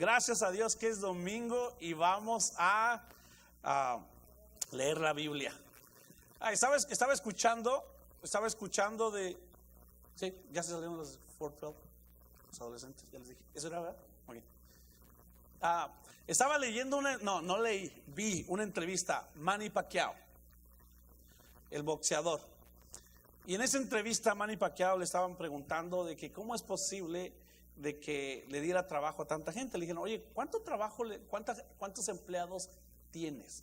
Gracias a Dios que es domingo y vamos a leer la Biblia. Estaba escuchando de... Sí, ya se salieron los 412, los adolescentes, ya les dije. ¿Eso era verdad? Okay. Estaba leyendo vi una entrevista, Manny Pacquiao, el boxeador. Y en esa entrevista Manny Pacquiao le estaban preguntando de que cómo es posible de que le diera trabajo a tanta gente. Le dijeron, oye, ¿cuántos empleados tienes?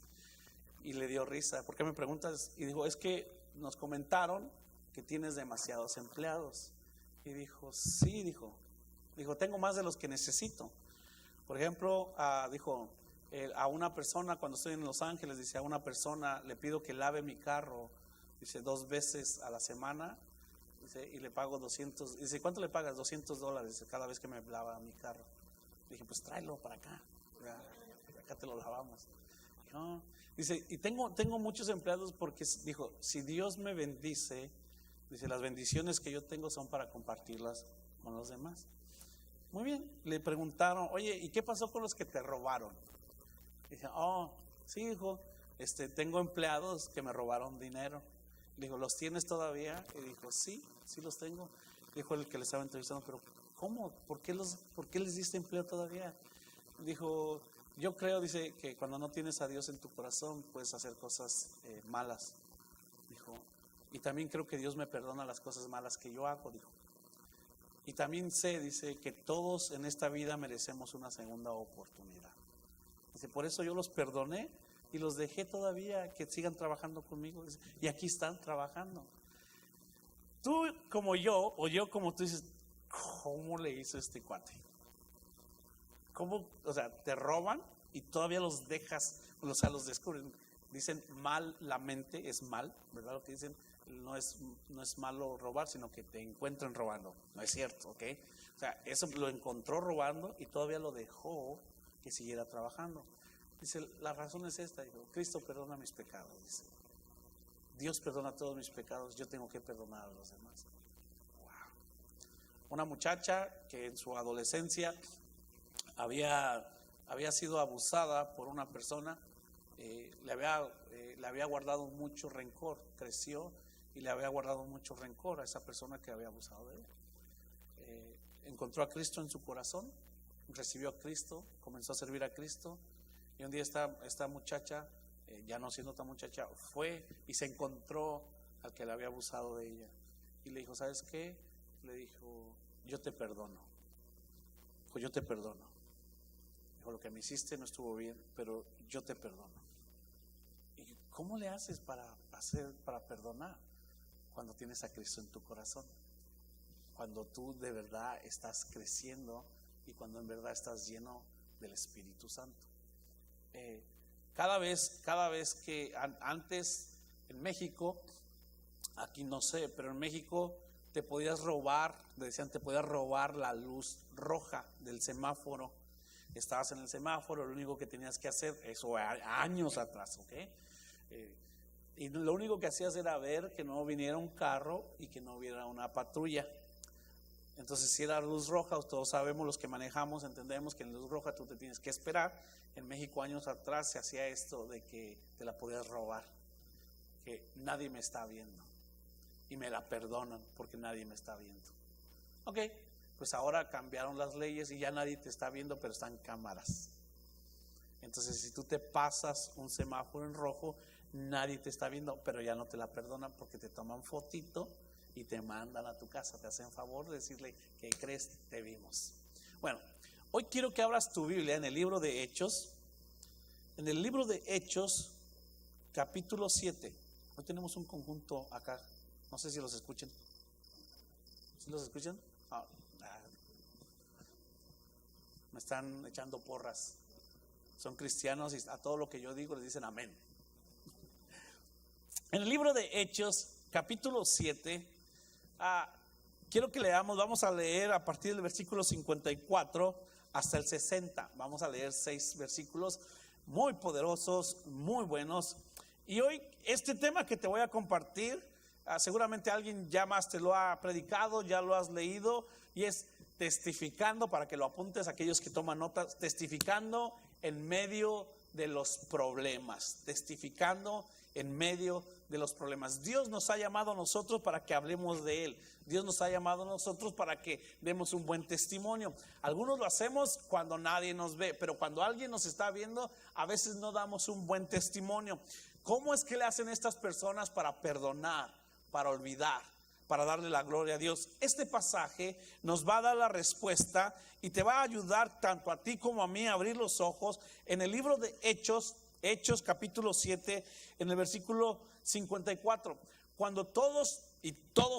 Y le dio risa. ¿Por qué me preguntas? Y dijo, es que nos comentaron que tienes demasiados empleados. Y dijo, sí, dijo, tengo más de los que necesito. Por ejemplo, dijo, a una persona, cuando estoy en Los Ángeles, dice, a una persona le pido que lave mi carro, dice, 2 veces a la semana, dice, y le pago 200, dice, ¿cuánto le pagas? $200, dice, cada vez que me lava mi carro. Dije, pues tráelo para acá, acá te lo lavamos. No. Dice, y tengo muchos empleados porque, dijo, si Dios me bendice, dice, las bendiciones que yo tengo son para compartirlas con los demás. Muy bien, le preguntaron, oye, ¿y qué pasó con los que te robaron? Dije, sí, hijo, tengo empleados que me robaron dinero. Dijo, ¿los tienes todavía? Y dijo, sí los tengo. Dijo el que le estaba entrevistando, pero ¿cómo? ¿Por qué les diste empleo todavía? Dijo, yo creo, dice, que cuando no tienes a Dios en tu corazón puedes hacer cosas malas. Dijo, y también creo que Dios me perdona las cosas malas que yo hago, dijo. Y también sé, dice, que todos en esta vida merecemos una segunda oportunidad. Dice, por eso yo los perdoné y los dejé todavía que sigan trabajando conmigo. Dice, y aquí están trabajando. Tú como yo, o yo como tú, dices, ¿cómo le hizo este cuate? ¿Cómo? O sea, te roban y todavía los dejas, o sea, los descubren. Dicen mal, la mente es mal, ¿verdad? Lo que dicen, no es malo robar, sino que te encuentran robando. No es cierto, ¿ok? O sea, eso lo encontró robando y todavía lo dejó que siguiera trabajando. Dice, la razón es esta, dijo, Cristo perdona mis pecados, dice. Dios perdona todos mis pecados, yo tengo que perdonar a los demás. Wow. Una muchacha que en su adolescencia había sido abusada por una persona, le había guardado mucho rencor, creció y le había guardado mucho rencor a esa persona que había abusado de él. Encontró a Cristo en su corazón, recibió a Cristo, comenzó a servir a Cristo. Y un día esta muchacha, ya no siendo tan muchacha, fue y se encontró al que le había abusado de ella. Y le dijo, ¿sabes qué? Le dijo, yo te perdono. Dijo, yo te perdono. Dijo, lo que me hiciste no estuvo bien, pero yo te perdono. ¿Y cómo le haces para perdonar? Cuando tienes a Cristo en tu corazón. Cuando tú de verdad estás creciendo y cuando en verdad estás lleno del Espíritu Santo. Cada vez que antes en México, aquí no sé, pero en México te podías robar la luz roja del semáforo. Estabas en el semáforo, lo único que tenías que hacer, eso años atrás, ¿ok? Y lo único que hacías era ver que no viniera un carro y que no hubiera una patrulla. Entonces, si era luz roja, todos sabemos, los que manejamos, entendemos que en luz roja tú te tienes que esperar. En México años atrás se hacía esto de que te la podías robar, que nadie me está viendo y me la perdonan porque nadie me está viendo. Ok, pues ahora cambiaron las leyes y ya nadie te está viendo, pero están cámaras. Entonces, si tú te pasas un semáforo en rojo, nadie te está viendo, pero ya no te la perdonan porque te toman fotito y te mandan a tu casa, te hacen favor de decirle que crees, te vimos. Bueno, hoy quiero que abras tu Biblia en el libro de Hechos. En el libro de Hechos, capítulo 7. Hoy tenemos un conjunto acá. No sé si los escuchen. ¿Sí los escuchan? Me están echando porras. Son cristianos y a todo lo que yo digo les dicen amén. En el libro de Hechos, capítulo 7, quiero que leamos, vamos a leer a partir del versículo 54 hasta el 60. Vamos a leer 6 versículos muy poderosos, muy buenos. Y hoy este tema que te voy a compartir, seguramente alguien ya más te lo ha predicado, ya lo has leído, y es testificando, para que lo apuntes aquellos que toman notas, testificando en medio de los problemas, testificando en medio de los problemas. Dios nos ha llamado a nosotros para que hablemos de Él. Dios nos ha llamado a nosotros para que demos un buen testimonio. Algunos lo hacemos cuando nadie nos ve, pero cuando alguien nos está viendo, a veces no damos un buen testimonio. ¿Cómo es que le hacen estas personas para perdonar, para olvidar, para darle la gloria a Dios? Este pasaje nos va a dar la respuesta y te va a ayudar tanto a ti como a mí a abrir los ojos en el libro de Hechos capítulo 7, en el versículo 54. Cuando todos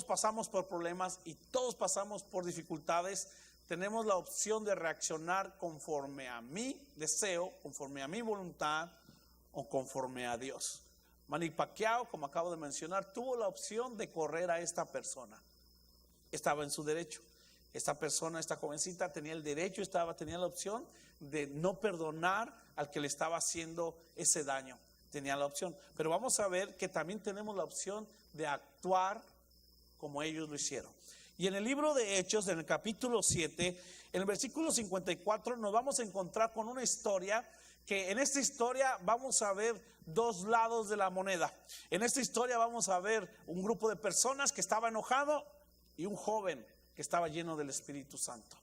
pasamos por problemas y todos pasamos por dificultades, tenemos la opción de reaccionar conforme a mi deseo, conforme a mi voluntad o conforme a Dios. Manny Pacquiao, como acabo de mencionar, tuvo la opción de correr a esta persona. Estaba en su derecho. Esta persona, esta jovencita, tenía el derecho, tenía la opción de no perdonar al que le estaba haciendo ese daño. Tenía la opción. Pero vamos a ver que también tenemos la opción de actuar como ellos lo hicieron. Y en el libro de Hechos, en el capítulo 7, en el versículo 54, nos vamos a encontrar con una historia que en esta historia vamos a ver dos lados de la moneda. En esta historia vamos a ver un grupo de personas que estaba enojado y un joven que estaba lleno del Espíritu Santo.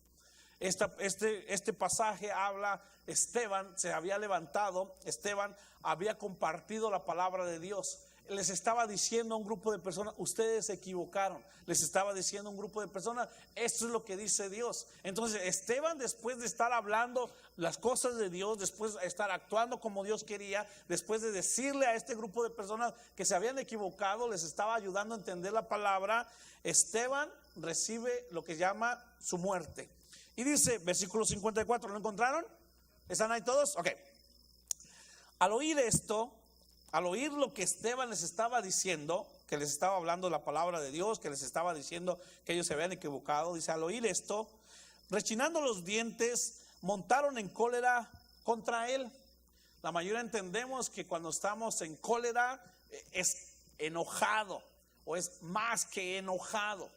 Este pasaje habla, Esteban se había levantado, Esteban había compartido la palabra de Dios. Les estaba diciendo a un grupo de personas, ustedes se equivocaron. Les estaba diciendo a un grupo de personas, esto es lo que dice Dios. Entonces Esteban, después de estar hablando las cosas de Dios, después de estar actuando como Dios quería, después de decirle a este grupo de personas que se habían equivocado, les estaba ayudando a entender la palabra, Esteban recibe lo que llama su muerte. Y dice, versículo 54, ¿lo encontraron? ¿Están ahí todos? Ok. Al oír esto, al oír lo que Esteban les estaba diciendo, que les estaba hablando la palabra de Dios, que les estaba diciendo que ellos se habían equivocado, dice, al oír esto, rechinando los dientes, montaron en cólera contra él. La mayoría entendemos que cuando estamos en cólera es enojado o es más que enojado.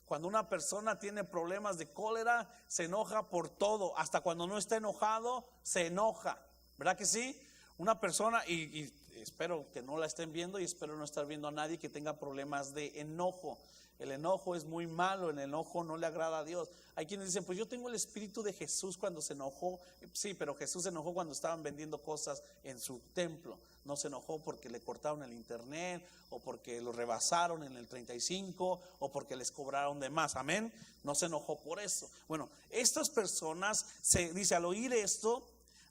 Cuando una persona tiene problemas de cólera, se enoja por todo, hasta cuando no está enojado, se enoja, ¿verdad que sí? Una persona, y espero que no la estén viendo y espero no estar viendo a nadie que tenga problemas de enojo. El enojo es muy malo, el enojo no le agrada a Dios. Hay quienes dicen, pues yo tengo el espíritu de Jesús cuando se enojó. Sí, pero Jesús se enojó cuando estaban vendiendo cosas en su templo. No se enojó porque le cortaron el internet o porque lo rebasaron en el 35 o porque les cobraron de más. Amén. No se enojó por eso. Bueno, estas personas, dice, al oír esto,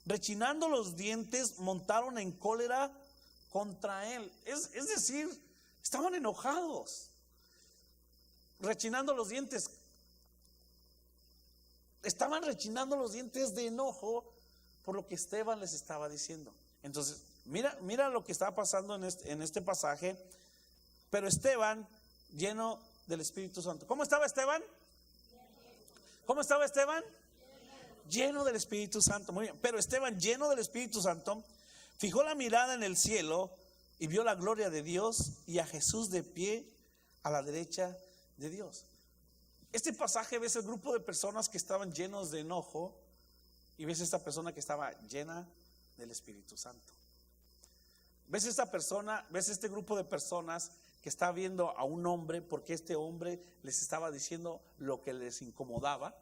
rechinando los dientes, montaron en cólera contra él. Es decir, estaban enojados, rechinando los dientes. Estaban rechinando los dientes de enojo por lo que Esteban les estaba diciendo. Entonces, mira lo que está pasando en este pasaje. Pero Esteban, lleno del Espíritu Santo. ¿Cómo estaba Esteban? ¿Cómo estaba Esteban? Lleno del Espíritu Santo. Muy bien. Pero Esteban, lleno del Espíritu Santo, fijó la mirada en el cielo y vio la gloria de Dios y a Jesús de pie a la derecha de Dios. Este pasaje ves el grupo de personas que estaban llenos de enojo y ves esta persona que estaba llena del Espíritu Santo. Ves esta persona, ves este grupo de personas que está viendo a un hombre porque este hombre les estaba diciendo lo que les incomodaba,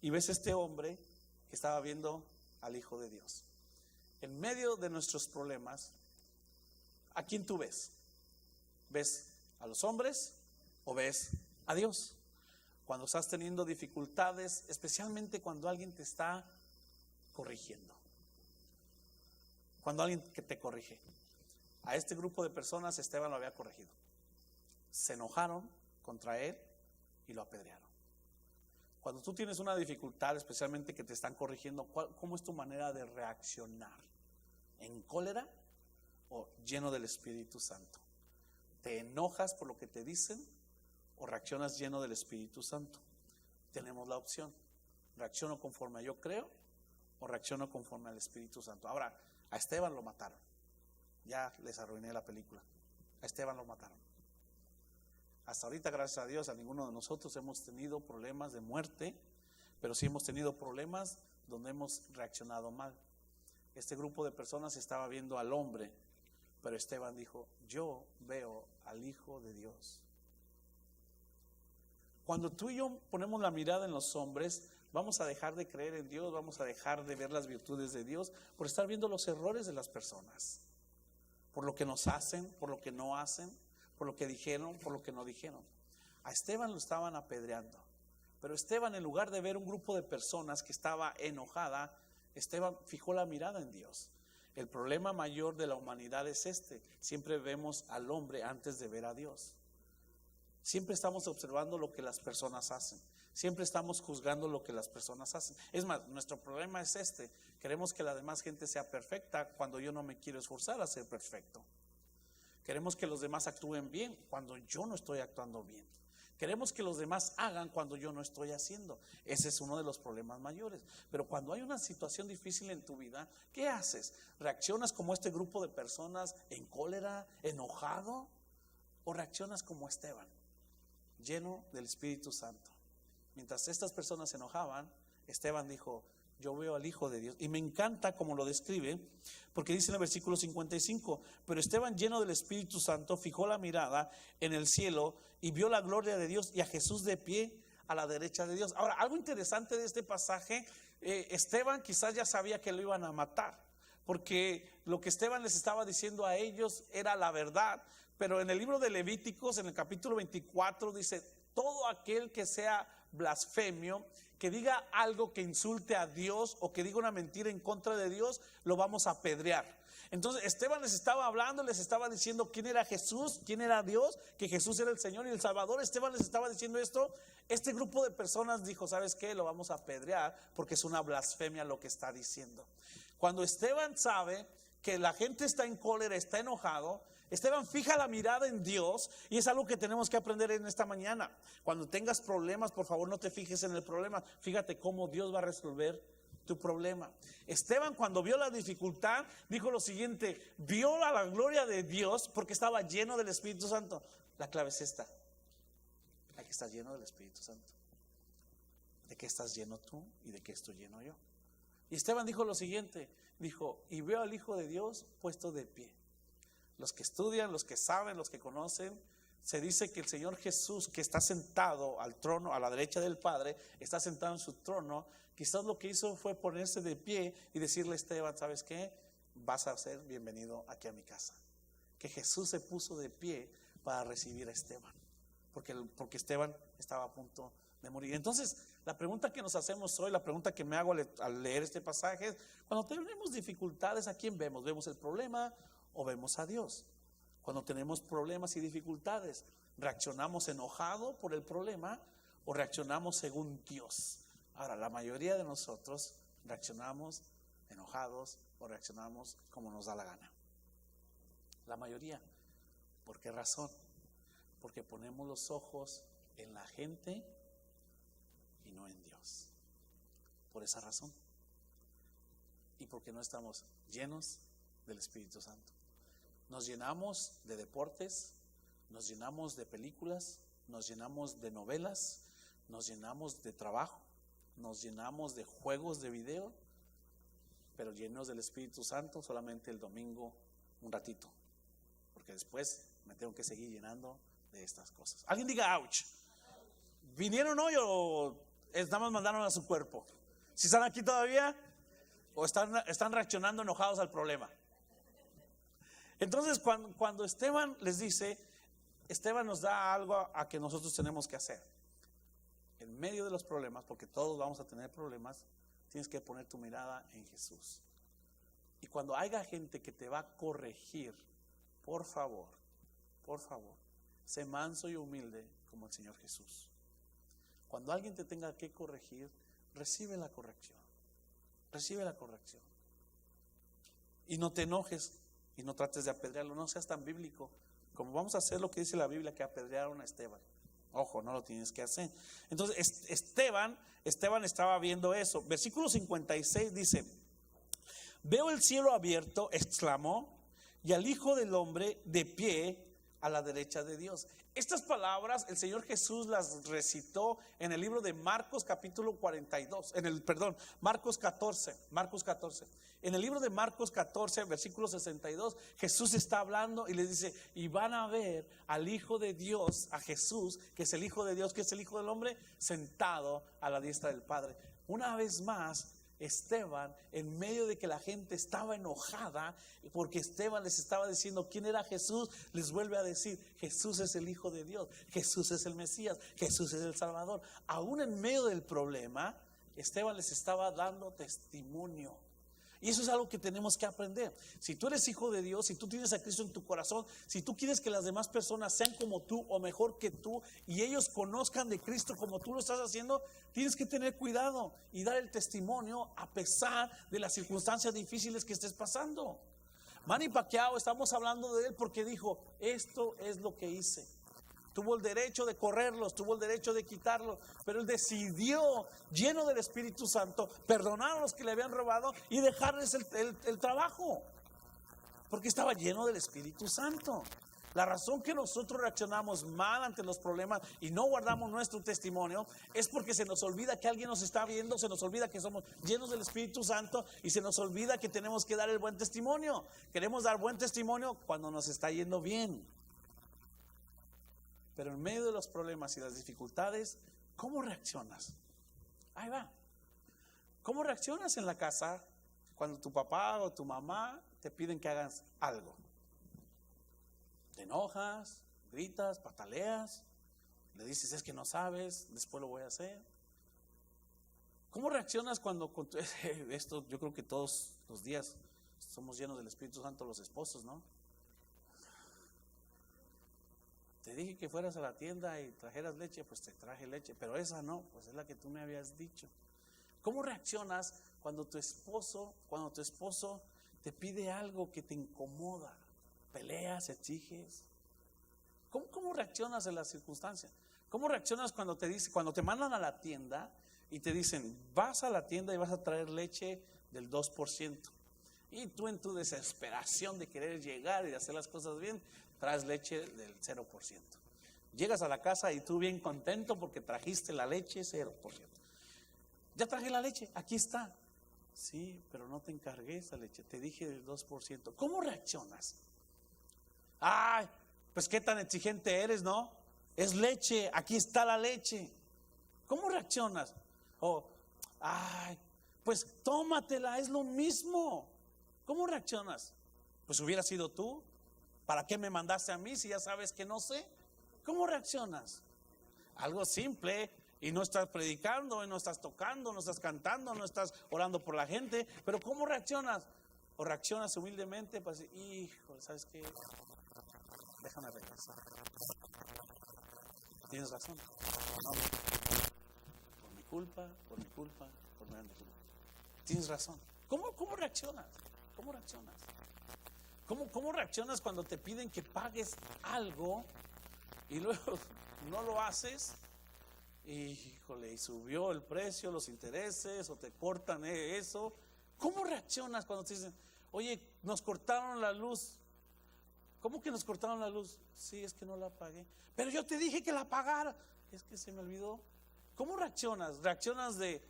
y ves este hombre que estaba viendo al Hijo de Dios. En medio de nuestros problemas, ¿a quién tú ves? ¿Ves a los hombres o ves a Dios? Cuando estás teniendo dificultades, especialmente cuando alguien te está corrigiendo, cuando alguien que te corrige. A este grupo de personas Esteban lo había corregido. Se enojaron contra él y lo apedrearon. Cuando tú tienes una dificultad, especialmente que te están corrigiendo, ¿cómo es tu manera de reaccionar? ¿En cólera o lleno del Espíritu Santo? ¿Te enojas por lo que te dicen o reaccionas lleno del Espíritu Santo? Tenemos la opción. ¿Reacciono conforme a yo creo o reacciono conforme al Espíritu Santo? Ahora, a Esteban lo mataron. Ya les arruiné la película. A Esteban lo mataron. Hasta ahorita, gracias a Dios, a ninguno de nosotros hemos tenido problemas de muerte, pero sí hemos tenido problemas donde hemos reaccionado mal. Este grupo de personas estaba viendo al hombre, pero Esteban dijo: yo veo al Hijo de Dios. Cuando tú y yo ponemos la mirada en los hombres, vamos a dejar de creer en Dios, vamos a dejar de ver las virtudes de Dios por estar viendo los errores de las personas, por lo que nos hacen, por lo que no hacen, por lo que dijeron, por lo que no dijeron. A Esteban lo estaban apedreando, pero Esteban, en lugar de ver un grupo de personas que estaba enojada, Esteban fijó la mirada en Dios. El problema mayor de la humanidad es siempre vemos al hombre antes de ver a Dios. Siempre estamos observando lo que las personas hacen, siempre estamos juzgando lo que las personas hacen. Es más, nuestro problema es queremos que la demás gente sea perfecta cuando yo no me quiero esforzar a ser perfecto. Queremos que los demás actúen bien cuando yo no estoy actuando bien. Queremos que los demás hagan cuando yo no estoy haciendo. Ese es uno de los problemas mayores. Pero cuando hay una situación difícil en tu vida, ¿qué haces? ¿Reaccionas como este grupo de personas en cólera, enojado? ¿O reaccionas como Esteban, lleno del Espíritu Santo? Mientras estas personas se enojaban, Esteban dijo: yo veo al Hijo de Dios. Y me encanta cómo lo describe, porque dice en el versículo 55: pero Esteban, lleno del Espíritu Santo, fijó la mirada en el cielo y vio la gloria de Dios y a Jesús de pie a la derecha de Dios. Ahora, algo interesante de este pasaje, Esteban quizás ya sabía que lo iban a matar, porque lo que Esteban les estaba diciendo a ellos era la verdad. Pero en el libro de Levíticos, en el capítulo 24, dice: todo aquel que sea blasfemio, que diga algo que insulte a Dios o que diga una mentira en contra de Dios, lo vamos a apedrear. Entonces Esteban les estaba hablando, les estaba diciendo quién era Jesús, quién era Dios, que Jesús era el Señor y el Salvador. Esteban les estaba diciendo esto. Este grupo de personas dijo: ¿sabes qué? Lo vamos a apedrear porque es una blasfemia lo que está diciendo. Cuando Esteban sabe que la gente está en cólera, está enojado, Esteban fija la mirada en Dios, y es algo que tenemos que aprender en esta mañana. Cuando tengas problemas, por favor, no te fijes en el problema, fíjate cómo Dios va a resolver tu problema. Esteban, cuando vio la dificultad, dijo lo siguiente: vio la gloria de Dios porque estaba lleno del Espíritu Santo. La clave es esta: hay que estar lleno del Espíritu Santo. ¿De qué estás lleno tú y de qué estoy lleno yo? Y Esteban dijo lo siguiente, dijo: y veo al Hijo de Dios puesto de pie. Los que estudian, los que saben, los que conocen, se dice que el Señor Jesús, que está sentado al trono, a la derecha del Padre, está sentado en su trono. Quizás lo que hizo fue ponerse de pie y decirle a Esteban: ¿sabes qué? Vas a ser bienvenido aquí a mi casa. Que Jesús se puso de pie para recibir a Esteban, porque Esteban estaba a punto de morir. Entonces, la pregunta que nos hacemos hoy, la pregunta que me hago al leer este pasaje es: cuando tenemos dificultades, ¿a quién vemos? ¿Vemos el problema o vemos a Dios? Cuando tenemos problemas y dificultades, ¿reaccionamos enojado por el problema o reaccionamos según Dios? Ahora, la mayoría de nosotros reaccionamos enojados o reaccionamos como nos da la gana. La mayoría. ¿Por qué razón? Porque ponemos los ojos en la gente y no en Dios. Por esa razón. Y porque no estamos llenos del Espíritu Santo. Nos llenamos de deportes, nos llenamos de películas, nos llenamos de novelas, nos llenamos de trabajo, nos llenamos de juegos de video, pero llenos del Espíritu Santo solamente el domingo un ratito, porque después me tengo que seguir llenando de estas cosas. Alguien diga ouch. ¿Vinieron hoy o nada más mandaron a su cuerpo? ¿Si están aquí todavía o están reaccionando enojados al problema? Entonces, cuando Esteban les dice, Esteban nos da algo a que nosotros tenemos que hacer. En medio de los problemas, porque todos vamos a tener problemas, tienes que poner tu mirada en Jesús. Y cuando haya gente que te va a corregir, por favor, sé manso y humilde como el Señor Jesús. Cuando alguien te tenga que corregir, recibe la corrección. Recibe la corrección. Y no te enojes. Y no trates de apedrearlo, no seas tan bíblico como vamos a hacer lo que dice la Biblia, que apedrearon a Esteban. Ojo, no lo tienes que hacer. Entonces Esteban estaba viendo eso. Versículo 56 dice: veo el cielo abierto, exclamó, y al Hijo del Hombre de pie a la derecha de Dios. Estas palabras el Señor Jesús las recitó en el libro de Marcos capítulo 42, Marcos 14. En el libro de Marcos 14, versículo 62, Jesús está hablando y les dice: y van a ver al Hijo de Dios, a Jesús, que es el Hijo de Dios, que es el Hijo del Hombre, sentado a la diestra del Padre. Una vez más, Esteban, en medio de que la gente estaba enojada porque Esteban les estaba diciendo quién era Jesús, les vuelve a decir: Jesús es el Hijo de Dios, Jesús es el Mesías, Jesús es el Salvador. Aún en medio del problema, Esteban les estaba dando testimonio. Y eso es algo que tenemos que aprender. Si tú eres hijo de Dios, si tú tienes a Cristo en tu corazón, si tú quieres que las demás personas sean como tú o mejor que tú, y ellos conozcan de Cristo como tú lo estás haciendo, tienes que tener cuidado y dar el testimonio a pesar de las circunstancias difíciles que estés pasando. Manny Pacquiao, estamos hablando de él porque dijo: esto es lo que hice. Tuvo el derecho de correrlos, tuvo el derecho de quitarlos, pero él decidió, lleno del Espíritu Santo, perdonar a los que le habían robado y dejarles el trabajo, porque estaba lleno del Espíritu Santo. La razón que nosotros reaccionamos mal ante los problemas y no guardamos nuestro testimonio es porque se nos olvida que alguien nos está viendo, se nos olvida que somos llenos del Espíritu Santo y se nos olvida que tenemos que dar el buen testimonio. Queremos dar buen testimonio cuando nos está yendo bien. Pero en medio de los problemas y las dificultades, ¿cómo reaccionas? Ahí va. ¿Cómo reaccionas en la casa cuando tu papá o tu mamá te piden que hagas algo? ¿Te enojas, gritas, pataleas? ¿Le dices: es que no sabes, después lo voy a hacer? ¿Cómo reaccionas cuando esto? Yo creo que todos los días somos llenos del Espíritu Santo los esposos, ¿no? Te dije que fueras a la tienda y trajeras leche, pues te traje leche, pero esa no, pues es la que tú me habías dicho. ¿Cómo reaccionas cuando tu esposo te pide algo que te incomoda? ¿Peleas, exiges? ¿Cómo reaccionas en las circunstancias? ¿Cómo reaccionas cuando te mandan a la tienda y te dicen: vas a la tienda y vas a traer leche del 2%? Y tú, en tu desesperación de querer llegar y de hacer las cosas bien, traes leche del 0%. Llegas a la casa y tú bien contento porque trajiste la leche 0%. Ya traje la leche, aquí está. Sí, pero no te encargué esa leche, te dije del 2%. ¿Cómo reaccionas? Ay, pues qué tan exigente eres, ¿no? Es leche, aquí está la leche. ¿Cómo reaccionas? Ay, pues tómatela, es lo mismo. ¿Cómo reaccionas? Pues hubiera sido tú. ¿Para qué me mandaste a mí si ya sabes que no sé? ¿Cómo reaccionas? Algo simple, y no estás predicando, y no estás tocando, no estás cantando, no estás orando por la gente, pero ¿cómo reaccionas? ¿O reaccionas humildemente para decir: híjole, ¿sabes qué? Déjame regresar. Tienes razón. No, por mi culpa. Tienes razón. ¿Cómo reaccionas? ¿Cómo reaccionas? ¿Cómo reaccionas cuando te piden que pagues algo y luego no lo haces? Híjole, y subió el precio, los intereses, o te cortan eso. ¿Cómo reaccionas cuando te dicen: oye, nos cortaron la luz? ¿Cómo que nos cortaron la luz? Sí, es que no la pagué. Pero yo te dije que la pagara. Es que se me olvidó. ¿Cómo reaccionas? ¿Reaccionas de: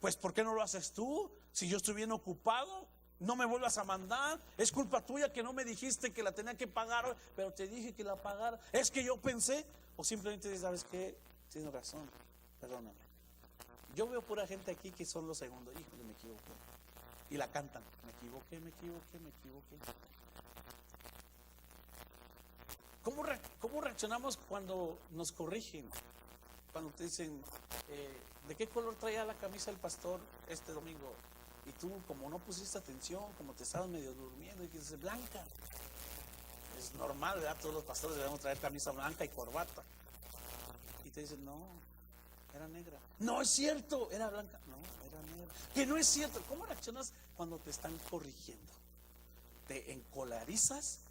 pues ¿por qué no lo haces tú? Si yo estoy bien ocupado, no me vuelvas a mandar. Es culpa tuya que no me dijiste que la tenía que pagar hoy, pero te dije que la pagara. Es que yo pensé. O simplemente dices: ¿sabes qué? Tienes razón, perdóname. Yo veo pura gente aquí que son los segundos. Híjole, me equivoqué. Y la cantan: me equivoqué. ¿Cómo reaccionamos cuando nos corrigen? Cuando te dicen: ¿de qué color traía la camisa el pastor este domingo? Y tú, como no pusiste atención, como te estabas medio durmiendo, y dices: blanca. Es normal, ¿verdad? Todos los pastores debemos traer camisa blanca y corbata. Y te dicen: no, era negra. No es cierto, era blanca. No, era negra. Que no es cierto. ¿Cómo reaccionas cuando te están corrigiendo? ¿Te encolarizas?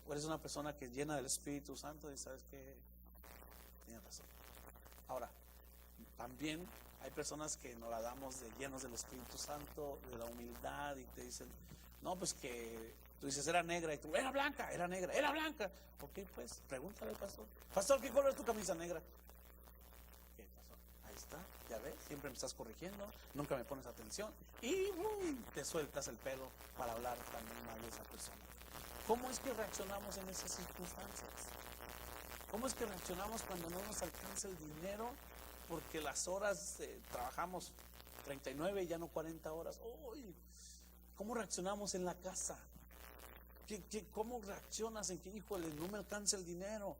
¿O eres una persona que es llena del Espíritu Santo y sabes que tienes razón? Ahora, también hay personas que nos la damos de llenos del Espíritu Santo, de la humildad, y te dicen: no, pues que Tú dices, era negra, y tú, era blanca, era negra, era blanca. Ok, pues, pregúntale al pastor. Pastor, ¿qué color es tu camisa negra? ¿Qué pasó? Ahí está, ya ves, siempre me estás corrigiendo, nunca me pones atención. Y te sueltas el pelo para hablar también mal de esa persona. ¿Cómo es que reaccionamos en esas circunstancias? ¿Cómo es que reaccionamos cuando no nos alcanza el dinero? Porque las horas, trabajamos 39 y ya no 40 horas. ¡Uy! ¿Cómo reaccionamos en la casa? ¿Cómo reaccionas en que, híjole, no me alcanza el dinero?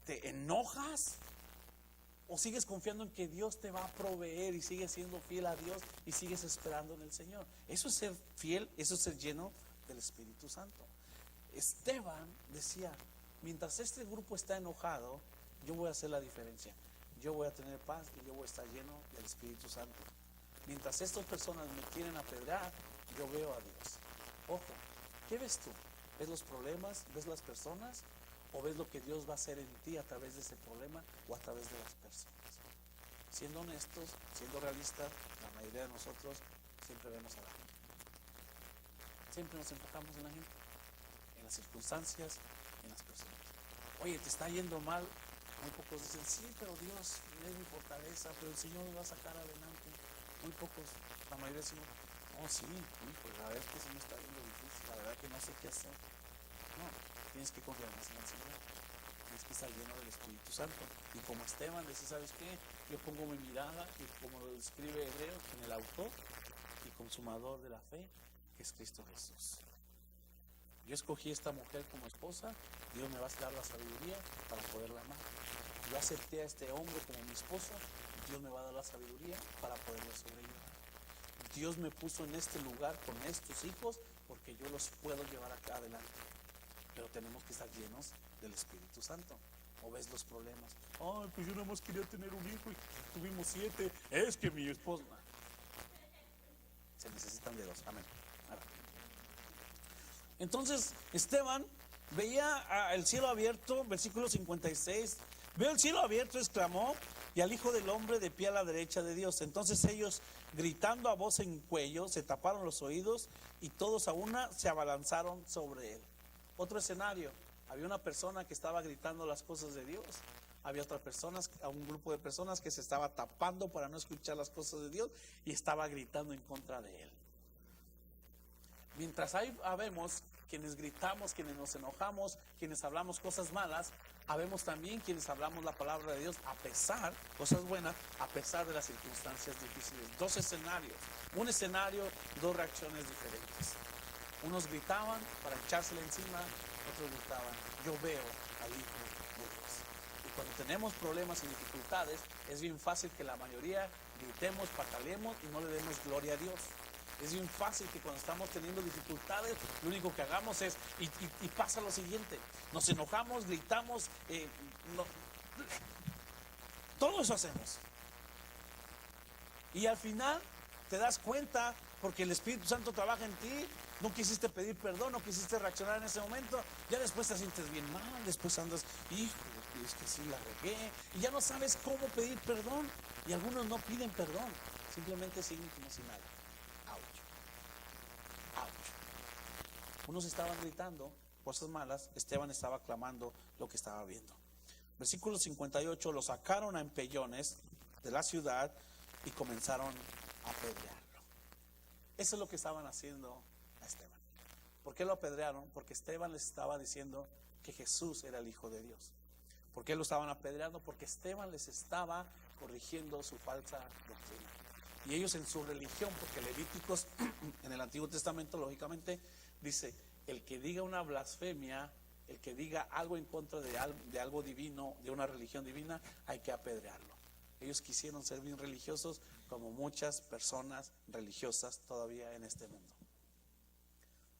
¿Te enojas? ¿O sigues confiando en que Dios te va a proveer y sigues siendo fiel a Dios y sigues esperando en el Señor? Eso es ser fiel, eso es ser lleno del Espíritu Santo. Esteban decía, mientras este grupo está enojado, yo voy a hacer la diferencia. Yo voy a tener paz y yo voy a estar lleno del Espíritu Santo. Mientras estas personas me quieren apedrear, yo veo a Dios. Ojo, ¿qué ves tú? ¿Ves los problemas? ¿Ves las personas? ¿O ves lo que Dios va a hacer en ti a través de ese problema o a través de las personas? Siendo honestos, siendo realistas, la mayoría de nosotros siempre vemos a la gente. Siempre nos enfocamos en la gente, en las circunstancias, en las personas. Oye, te está yendo mal. Muy pocos dicen, sí, pero Dios es mi fortaleza, pero el Señor me va a sacar adelante. Muy pocos, la mayoría decimos, oh sí, pues la verdad es que sí me está yendo difícil, la verdad que no sé qué hacer. No, tienes que confiar más en el Señor, tienes que estar lleno del Espíritu Santo. Y como Esteban dice, ¿sabes qué? Yo pongo mi mirada, y como lo describe Hebreo, en el autor y consumador de la fe, que es Cristo Jesús. Yo escogí a esta mujer como esposa, Dios me va a dar la sabiduría para poderla amar. Yo acepté a este hombre como mi esposo, Dios me va a dar la sabiduría para poderlo sobrellevar. Dios me puso en este lugar con estos hijos porque yo los puedo llevar acá adelante. Pero tenemos que estar llenos del Espíritu Santo. ¿O ves los problemas? Ay, pues yo nada más quería tener un hijo y tuvimos 7. Es que mi esposa... Se necesitan de 2. Amén. Ahora. Entonces Esteban veía el cielo abierto, versículo 56. Veo el cielo abierto, exclamó, y al Hijo del Hombre de pie a la derecha de Dios. Entonces ellos, gritando a voz en cuello, se taparon los oídos y todos a una se abalanzaron sobre él. Otro escenario, había una persona que estaba gritando las cosas de Dios. Había otras personas, un grupo de personas que se estaba tapando para no escuchar las cosas de Dios y estaba gritando en contra de él. Mientras habemos quienes gritamos, quienes nos enojamos, quienes hablamos cosas malas, habemos también quienes hablamos la palabra de Dios a pesar, cosas buenas, a pesar de las circunstancias difíciles. 2 escenarios, un escenario, 2 reacciones diferentes. Unos gritaban para echársela encima, otros gritaban, yo veo al Hijo de Dios. Y cuando tenemos problemas y dificultades, es bien fácil que la mayoría gritemos, pataleemos y no le demos gloria a Dios. Es bien fácil que cuando estamos teniendo dificultades, lo único que hagamos es, y pasa lo siguiente, nos enojamos, gritamos, todo eso hacemos. Y al final te das cuenta, porque el Espíritu Santo trabaja en ti, no quisiste pedir perdón, no quisiste reaccionar en ese momento, ya después te sientes bien mal, después andas, híjole, es que sí la regué, y ya no sabes cómo pedir perdón, y algunos no piden perdón, simplemente siguen como si nada. Unos estaban gritando cosas malas, Esteban estaba clamando lo que estaba viendo. Versículo 58, lo sacaron a empellones de la ciudad y comenzaron a apedrearlo. Eso es lo que estaban haciendo a Esteban. ¿Por qué lo apedrearon? Porque Esteban les estaba diciendo que Jesús era el Hijo de Dios. ¿Por qué lo estaban apedreando? Porque Esteban les estaba corrigiendo su falsa doctrina. Y ellos en su religión, porque Levíticos en el Antiguo Testamento lógicamente dice, el que diga una blasfemia, el que diga algo en contra de algo divino, de una religión divina, hay que apedrearlo. Ellos quisieron ser bien religiosos, como muchas personas religiosas todavía en este mundo.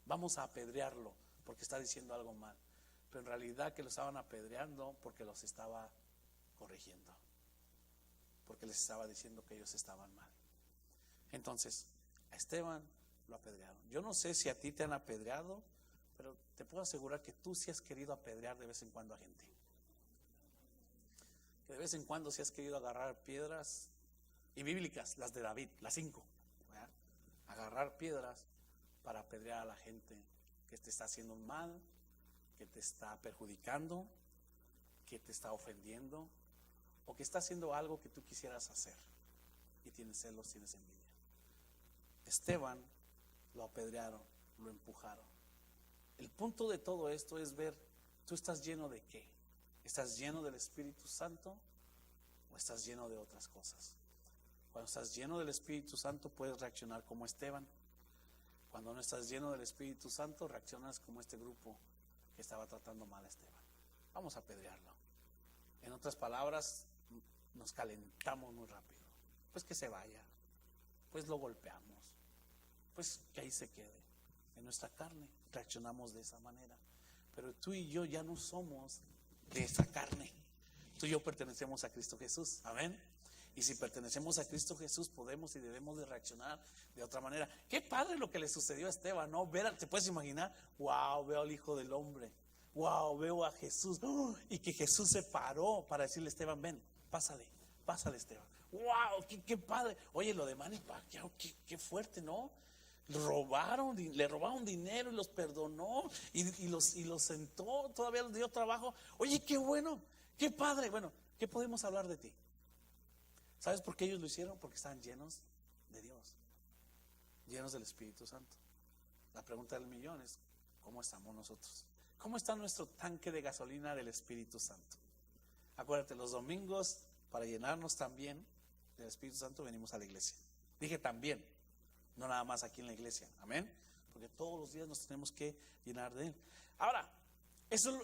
Vamos a apedrearlo porque está diciendo algo mal, pero en realidad que lo estaban apedreando porque los estaba corrigiendo, porque les estaba diciendo que ellos estaban mal. Entonces, a Esteban lo apedrearon. Yo no sé si a ti te han apedreado, pero te puedo asegurar que tú sí has querido apedrear de vez en cuando a gente. Que de vez en cuando sí has querido agarrar piedras, y bíblicas, las de David, las 5, ¿verdad? Agarrar piedras para apedrear a la gente que te está haciendo un mal, que te está perjudicando, que te está ofendiendo, o que está haciendo algo que tú quisieras hacer y tienes celos, tienes envidia. Esteban lo apedrearon, lo empujaron. El punto de todo esto es ver, ¿tú estás lleno de qué? ¿Estás lleno del Espíritu Santo o estás lleno de otras cosas? Cuando estás lleno del Espíritu Santo puedes reaccionar como Esteban. Cuando no estás lleno del Espíritu Santo reaccionas como este grupo que estaba tratando mal a Esteban. Vamos a apedrearlo. En otras palabras, nos calentamos muy rápido. Pues que se vaya, pues lo golpeamos, pues que ahí se quede. En nuestra carne reaccionamos de esa manera. Pero tú y yo ya no somos de esa carne. Tú y yo pertenecemos a Cristo Jesús, amén. Y si pertenecemos a Cristo Jesús podemos y debemos de reaccionar de otra manera. Qué padre lo que le sucedió a Esteban, ¿no? ¿Te puedes imaginar? Wow, veo al Hijo del Hombre. Wow, veo a Jesús. Y que Jesús se paró para decirle a Esteban, ven, pásale Esteban. Wow, qué padre. Oye, lo de Manny Pacquiao, qué fuerte, ¿no? Le robaron dinero y los perdonó y los sentó, todavía les dio trabajo. Oye, qué bueno, qué padre. Bueno, ¿qué podemos hablar de ti? ¿Sabes por qué ellos lo hicieron? Porque estaban llenos de Dios, llenos del Espíritu Santo. La pregunta del millón es, ¿cómo estamos nosotros? ¿Cómo está nuestro tanque de gasolina del Espíritu Santo? Acuérdate, los domingos, para llenarnos también del Espíritu Santo, venimos a la iglesia. Dije también, no nada más aquí en la iglesia, amén. Porque todos los días nos tenemos que llenar de Él. Ahora, esto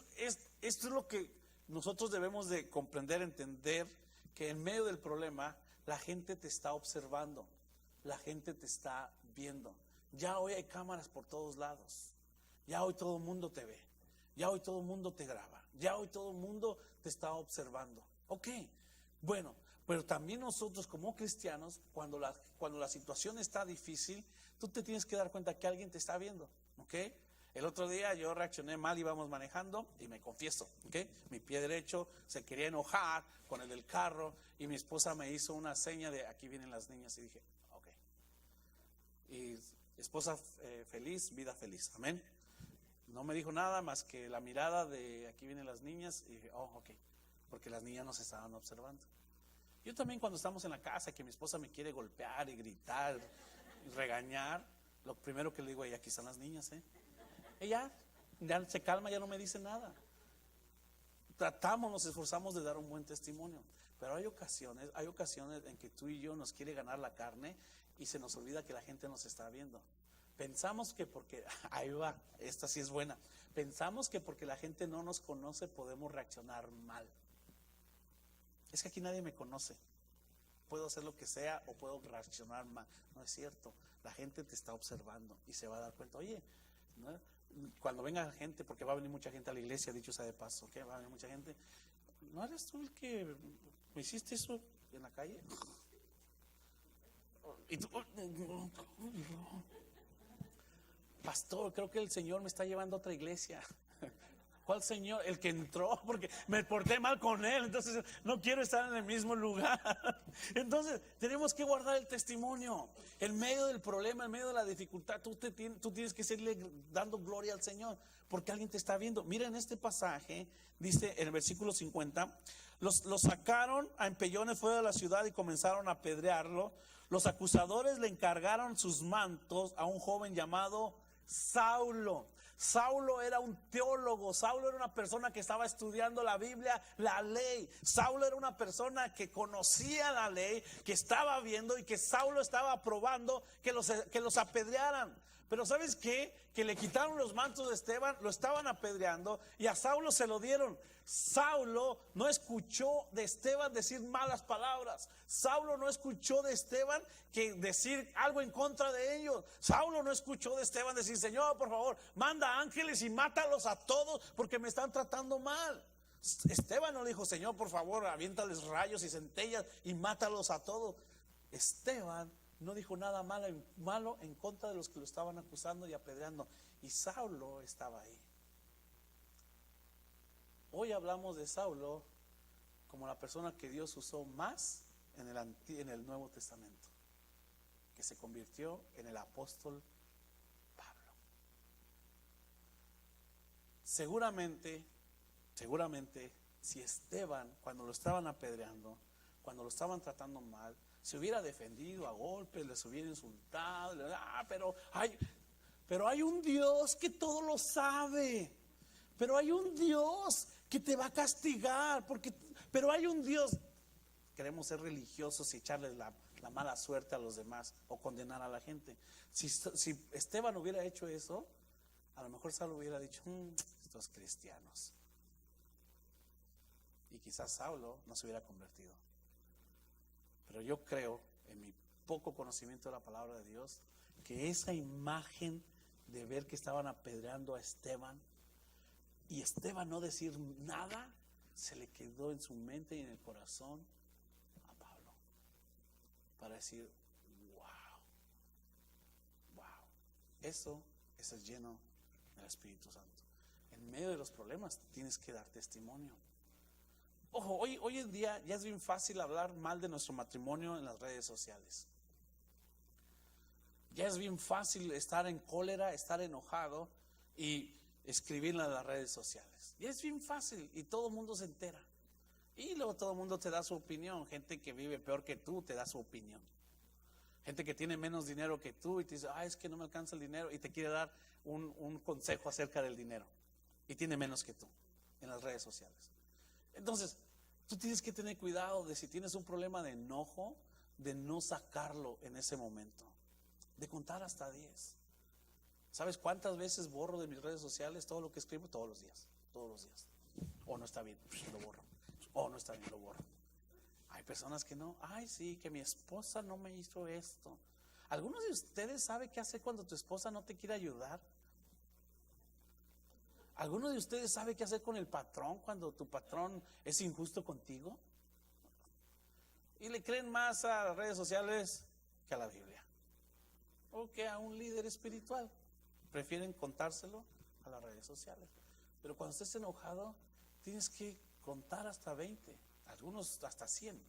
es lo que nosotros debemos de comprender, entender, que en medio del problema la gente te está observando, la gente te está viendo. Ya hoy hay cámaras por todos lados, ya hoy todo el mundo te ve, ya hoy todo el mundo te graba, ya hoy todo el mundo te está observando. Ok, bueno, pero también nosotros como cristianos, cuando la situación está difícil, tú te tienes que dar cuenta que alguien te está viendo, ok. El otro día yo reaccioné mal, íbamos manejando y me confieso, ¿ok? Mi pie derecho se quería enojar con el del carro y mi esposa me hizo una seña de aquí vienen las niñas y dije, ok. Y esposa feliz, vida feliz, amén. No me dijo nada más que la mirada de aquí vienen las niñas y dije, oh, ok, porque las niñas nos estaban observando. Yo también cuando estamos en la casa que mi esposa me quiere golpear y gritar y regañar, lo primero que le digo, aquí están las niñas, Ella ya se calma, ya no me dice nada. Nos esforzamos de dar un buen testimonio. Pero hay ocasiones en que tú y yo nos quiere ganar la carne y se nos olvida que la gente nos está viendo. Pensamos que porque, ahí va, esta sí es buena. Pensamos que porque la gente no nos conoce podemos reaccionar mal. Es que aquí nadie me conoce. Puedo hacer lo que sea o puedo reaccionar mal. No es cierto. La gente te está observando y se va a dar cuenta, oye, ¿no? Cuando venga gente, porque va a venir mucha gente a la iglesia, dicho sea de paso, ¿ok? Va a venir mucha gente. ¿No eres tú el que me hiciste eso en la calle? Y tú, pastor, creo que el Señor me está llevando a otra iglesia. ¿Cuál Señor? El que entró, porque me porté mal con él, entonces no quiero estar en el mismo lugar. Entonces tenemos que guardar el testimonio. En medio del problema, en medio de la dificultad, tú tienes que seguirle dando gloria al Señor, porque alguien te está viendo. Mira, en este pasaje, dice en el versículo 50, los sacaron a empellones fuera de la ciudad y comenzaron a apedrearlo. Los acusadores le encargaron sus mantos a un joven llamado Saulo. Saulo era un teólogo, Saulo era una persona que estaba estudiando la Biblia, la ley. Saulo era una persona que conocía la ley, que estaba viendo y que Saulo estaba aprobando que los apedrearan. Pero ¿sabes qué? Que le quitaron los mantos de Esteban, lo estaban apedreando y a Saulo se lo dieron. Saulo no escuchó de Esteban decir malas palabras. Saulo no escuchó de Esteban que decir algo en contra de ellos. Saulo no escuchó de Esteban decir, Señor, por favor, manda ángeles y mátalos a todos porque me están tratando mal. Esteban no le dijo, Señor, por favor, aviéntales rayos y centellas y mátalos a todos. Esteban no dijo nada malo en contra de los que lo estaban acusando y apedreando. Y Saulo estaba ahí. Hoy hablamos de Saulo como la persona que Dios usó más en el Nuevo Testamento, que se convirtió en el apóstol Pablo. seguramente, si Esteban, cuando lo estaban apedreando, cuando lo estaban tratando mal, se hubiera defendido a golpes, les hubiera insultado, pero hay un Dios que todo lo sabe, pero hay un Dios que te va a castigar, pero hay un Dios. Queremos ser religiosos y echarles la mala suerte a los demás o condenar a la gente. Si Esteban hubiera hecho eso, a lo mejor Saulo hubiera dicho, estos cristianos. Y quizás Saulo no se hubiera convertido. Pero yo creo, en mi poco conocimiento de la palabra de Dios, que esa imagen de ver que estaban apedreando a Esteban y Esteban no decir nada, se le quedó en su mente y en el corazón a Pablo, para decir, wow, eso es el lleno del Espíritu Santo. En medio de los problemas tienes que dar testimonio. Ojo, hoy en día ya es bien fácil hablar mal de nuestro matrimonio en las redes sociales. Ya es bien fácil estar en cólera, estar enojado y escribirlo en las redes sociales. Ya es bien fácil y todo el mundo se entera. Y luego todo el mundo te da su opinión. Gente que vive peor que tú te da su opinión. Gente que tiene menos dinero que tú y te dice, es que no me alcanza el dinero, y te quiere dar un consejo acerca del dinero y tiene menos que tú en las redes sociales. Entonces, tú tienes que tener cuidado de si tienes un problema de enojo, de no sacarlo en ese momento, de contar hasta 10. ¿Sabes cuántas veces borro de mis redes sociales todo lo que escribo? Todos los días. No está bien, lo borro. No está bien, lo borro. Hay personas que no, sí, que mi esposa no me hizo esto. ¿Algunos de ustedes saben qué hacer cuando tu esposa no te quiere ayudar? ¿Alguno de ustedes sabe qué hacer con el patrón cuando tu patrón es injusto contigo? Y le creen más a las redes sociales que a la Biblia, o que a un líder espiritual. Prefieren contárselo a las redes sociales. Pero cuando estés enojado, tienes que contar hasta 20, algunos hasta 100.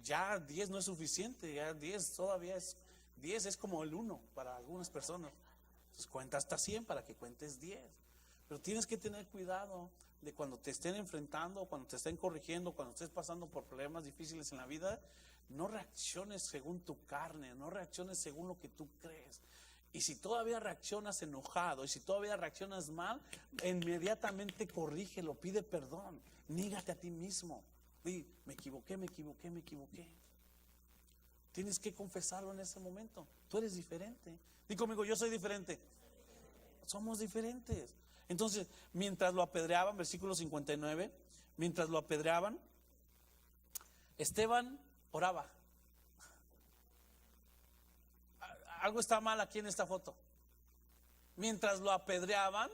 Ya 10 no es suficiente, ya 10 todavía es, 10 es como el 1 para algunas personas. Entonces cuenta hasta 100 para que cuentes 10. Pero tienes que tener cuidado de cuando te estén enfrentando, cuando te estén corrigiendo, cuando estés pasando por problemas difíciles en la vida, no reacciones según tu carne, no reacciones según lo que tú crees. Y si todavía reaccionas enojado, y si todavía reaccionas mal, inmediatamente corrígelo, pide perdón, nígate a ti mismo. Di, me equivoqué. Tienes que confesarlo en ese momento. Tú eres diferente. Di conmigo, yo soy diferente. Somos diferentes. Entonces, mientras lo apedreaban, versículo 59, mientras lo apedreaban, Esteban oraba. Algo está mal aquí en esta foto. Mientras lo apedreaban,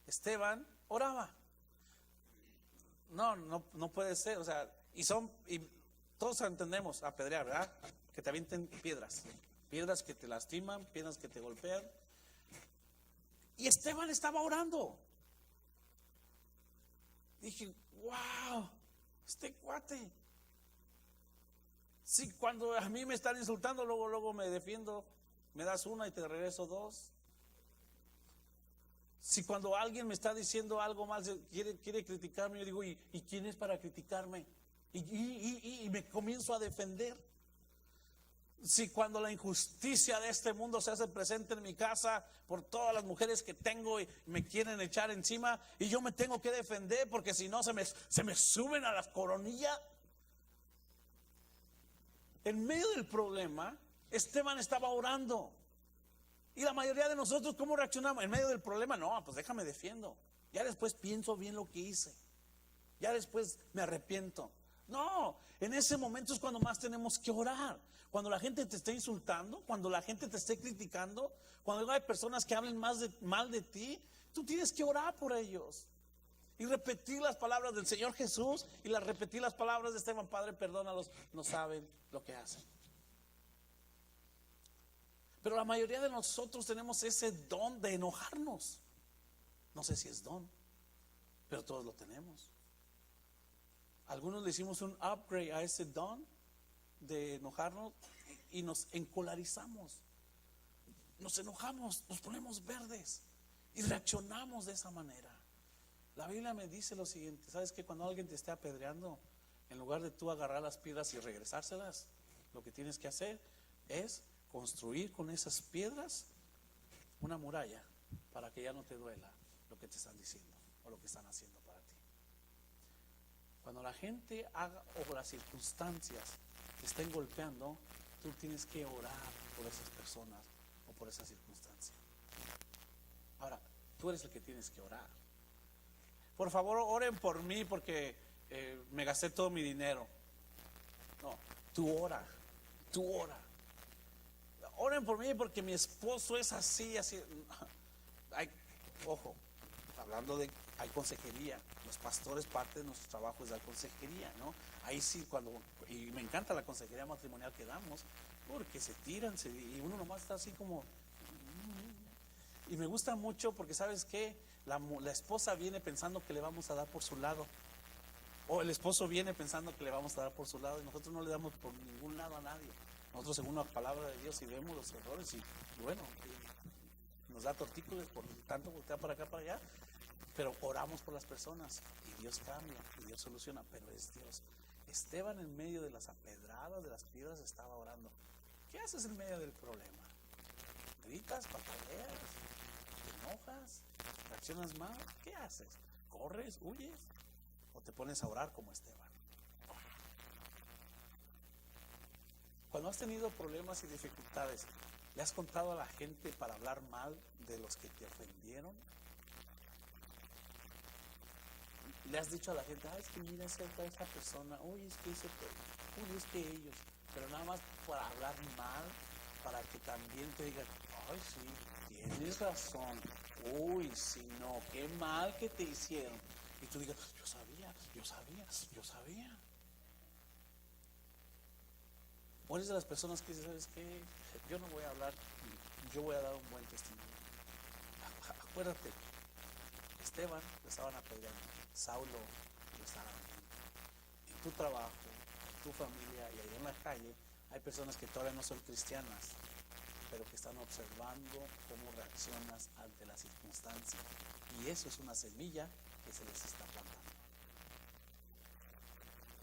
Esteban oraba. No puede ser, o sea, y todos entendemos apedrear, ¿verdad? Que te avienten piedras que te lastiman, piedras que te golpean. Y Esteban estaba orando. Dije, wow, este cuate. Sí, cuando a mí me están insultando, luego me defiendo, me das una y te regreso 2. Si cuando alguien me está diciendo algo mal, quiere criticarme, yo digo, ¿y quién es para criticarme? Y me comienzo a defender. Si cuando la injusticia de este mundo se hace presente en mi casa por todas las mujeres que tengo y me quieren echar encima, y yo me tengo que defender porque si no se me suben a las coronillas. En medio del problema, Esteban estaba orando. Y la mayoría de nosotros, ¿cómo reaccionamos? En medio del problema, no, pues déjame defiendo. Ya después pienso bien lo que hice. Ya después me arrepiento. No, en ese momento es cuando más tenemos que orar. Cuando la gente te esté insultando, cuando la gente te esté criticando, cuando hay personas que hablen mal de ti, tú tienes que orar por ellos. Y repetir las palabras del Señor Jesús y repetir las palabras de Esteban: Padre, perdónalos, no saben lo que hacen. Pero la mayoría de nosotros tenemos ese don de enojarnos. No sé si es don, pero todos lo tenemos. Algunos le hicimos un upgrade a ese don de enojarnos y nos encolarizamos. Nos enojamos, nos ponemos verdes. Y reaccionamos de esa manera. La Biblia me dice lo siguiente: ¿sabes que cuando alguien te esté apedreando, en lugar de tú agarrar las piedras y regresárselas, lo que tienes que hacer es construir con esas piedras una muralla para que ya no te duela lo que te están diciendo o lo que están haciendo para ti? Cuando la gente haga o las circunstancias te estén golpeando, tú tienes que orar por esas personas o por esa circunstancia. Ahora, tú eres el que tienes que orar. Por favor, oren por mí porque me gasté todo mi dinero. No, tú ora. Oren por mí porque mi esposo es así. Ojo, hablando de, hay consejería. Los pastores, parte de nuestro trabajo es dar consejería, ¿no? Ahí sí, y me encanta la consejería matrimonial que damos, porque se tiran, y uno nomás está así como. Y me gusta mucho porque, ¿sabes qué? La esposa viene pensando que le vamos a dar por su lado, o el esposo viene pensando que le vamos a dar por su lado, y nosotros no le damos por ningún lado a nadie. Nosotros, según la palabra de Dios, y vemos los errores, y bueno, nos da tortícolis por tanto voltear para acá, para allá, pero oramos por las personas y Dios cambia y Dios soluciona, pero es Dios. Esteban, en medio de las apedradas, de las piedras, estaba orando. ¿Qué haces en medio del problema? ¿Gritas, pataleas, te enojas, reaccionas mal? ¿Qué haces? ¿Corres, huyes o te pones a orar como Esteban? Cuando has tenido problemas y dificultades, ¿le has contado a la gente para hablar mal de los que te ofendieron? Le has dicho a la gente: es que mira esa persona, uy, es que ellos, pero nada más para hablar mal, para que también te digan: ay, sí, tienes razón, uy, sí, no, qué mal que te hicieron, y tú digas: yo sabía. O eres de las personas que dicen: ¿sabes qué? Yo no voy a hablar, yo voy a dar un buen testimonio. Acuérdate, Esteban lo estaban apedreando, Saulo lo estaban viendo. En tu trabajo, en tu familia y ahí en la calle, hay personas que todavía no son cristianas, pero que están observando cómo reaccionas ante la circunstancia. Y eso es una semilla que se les está plantando.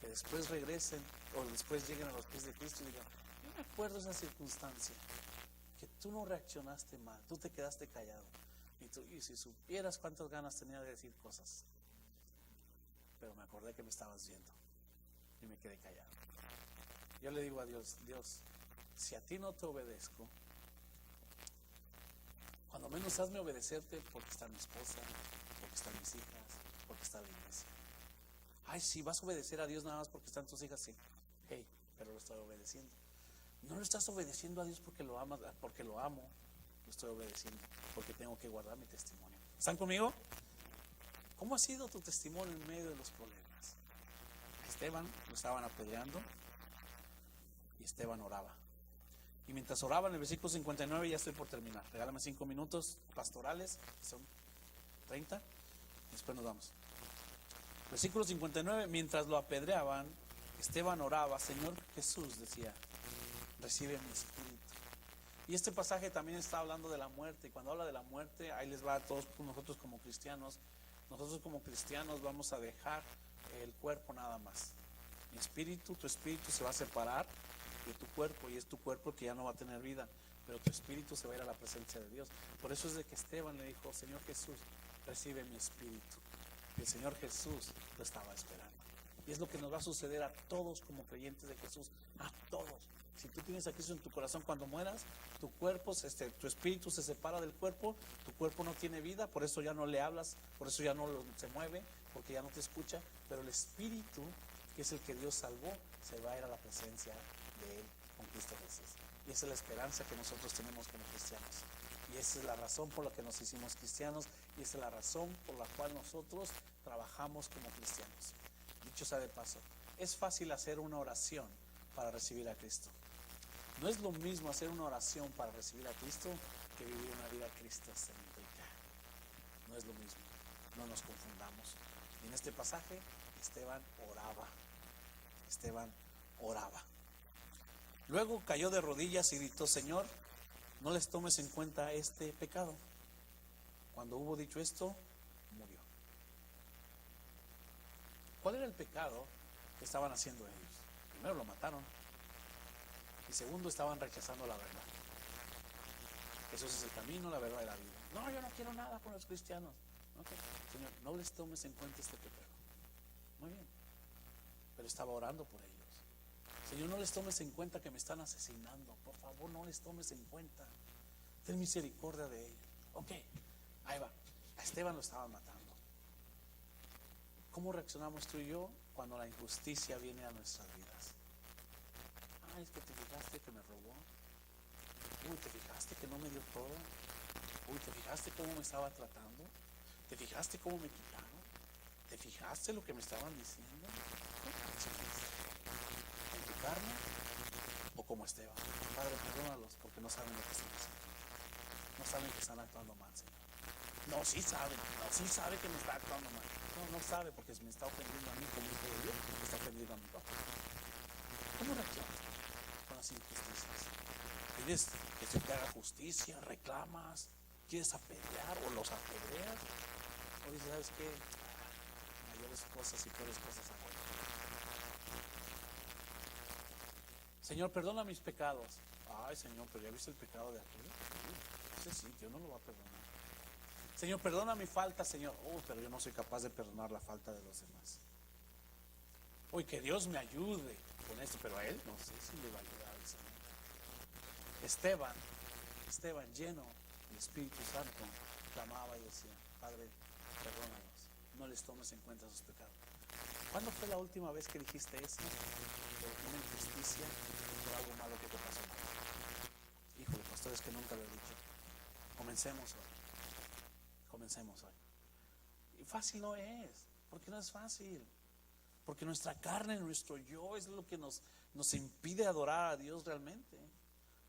Que después regresen o después lleguen a los pies de Cristo y digan: yo me acuerdo de esa circunstancia, que tú no reaccionaste mal, tú te quedaste callado. Y si supieras cuántas ganas tenía de decir cosas, pero me acordé que me estabas viendo y me quedé callado. Yo le digo a Dios: Dios, si a ti no te obedezco, cuando menos hazme obedecerte porque está mi esposa, porque están mis hijas, porque está la iglesia. Ay, sí, vas a obedecer a Dios nada más porque están tus hijas, sí. Hey, pero lo estoy obedeciendo. No lo estás obedeciendo a Dios porque lo amas, porque lo amo. Lo estoy obedeciendo porque tengo que guardar mi testimonio. ¿Están conmigo? ¿Cómo ha sido tu testimonio en medio de los problemas? A Esteban lo estaban apedreando y Esteban oraba. Y mientras oraba, en el versículo 59, ya estoy por terminar. Regálame 5 minutos pastorales, son 30, y después nos vamos. Versículo 59, mientras lo apedreaban, Esteban oraba: Señor Jesús, decía, recibe mi espíritu. Y este pasaje también está hablando de la muerte. Y cuando habla de la muerte, ahí les va a todos nosotros como cristianos. Nosotros como cristianos vamos a dejar el cuerpo nada más. Mi espíritu, tu espíritu se va a separar de tu cuerpo, y es tu cuerpo que ya no va a tener vida, pero tu espíritu se va a ir a la presencia de Dios. Por eso es de que Esteban le dijo: Señor Jesús, recibe mi espíritu. Y el Señor Jesús lo estaba esperando. Y es lo que nos va a suceder a todos como creyentes de Jesús, a todos. Si tú tienes a Cristo en tu corazón, cuando mueras, tu cuerpo, tu espíritu se separa del cuerpo, tu cuerpo no tiene vida, por eso ya no le hablas, por eso ya no se mueve, porque ya no te escucha, pero el espíritu, que es el que Dios salvó, se va a ir a la presencia de Él con Cristo Jesús. Y esa es la esperanza que nosotros tenemos como cristianos. Y esa es la razón por la que nos hicimos cristianos, y esa es la razón por la cual nosotros trabajamos como cristianos. Dicho sea de paso, es fácil hacer una oración para recibir a Cristo. No es lo mismo hacer una oración para recibir a Cristo que vivir una vida cristocéntrica. No es lo mismo, no nos confundamos. Y en este pasaje, Esteban oraba. Luego cayó de rodillas y gritó: Señor, no les tomes en cuenta este pecado. Cuando hubo dicho esto, murió. ¿Cuál era el pecado que estaban haciendo ellos? Primero lo mataron y segundo estaban rechazando la verdad. Jesús es el camino, la verdad y la vida. No, yo no quiero nada con los cristianos. Okay. Señor, no les tomes en cuenta este pecado. Muy bien, pero estaba orando por ellos. Señor, no les tomes en cuenta que me están asesinando. Por favor, no les tomes en cuenta. Ten misericordia de ellos. Ok, ahí va. A Esteban lo estaban matando. ¿Cómo reaccionamos tú y yo cuando la injusticia viene a nuestras vidas? Ay, es que te fijaste que me robó. Uy, te fijaste que no me dio todo. Uy, te fijaste cómo me estaba tratando. ¿Te fijaste cómo me quitaron? ¿Te fijaste lo que me estaban diciendo? ¿En tu carne o como Esteban? Padre, perdónalos porque no saben lo que están haciendo. No saben que están actuando mal, Señor. No, sí sabe que me está actuando mal. No sabe porque me está ofendiendo a mí como hijo de Dios, me está ofendiendo a mi papá. ¿Cómo reaccionas con las injusticias? ¿Quieres que se te haga justicia? ¿Reclamas? ¿Quieres apedrear o los apedreas? O dices, ¿sabes qué? Mayores cosas y peores cosas hago. Señor, perdona mis pecados. Ay, Señor, pero ya viste el pecado de aquel. Ese sí, Dios no lo va a perdonar. Señor, perdona mi falta, Señor. Pero yo no soy capaz de perdonar la falta de los demás. Uy, que Dios me ayude con esto, pero a él no sé si le va a ayudar al Señor. Esteban, lleno del Espíritu Santo, clamaba y decía, Padre, perdónalos, no les tomes en cuenta sus pecados. ¿Cuándo fue la última vez que dijiste eso? Por una injusticia, por algo malo que te pasó. Híjole, pastor, es que nunca lo he dicho. Comencemos hoy. Y fácil no es, porque no es fácil. Porque nuestra carne, nuestro yo es lo que nos impide adorar a Dios realmente.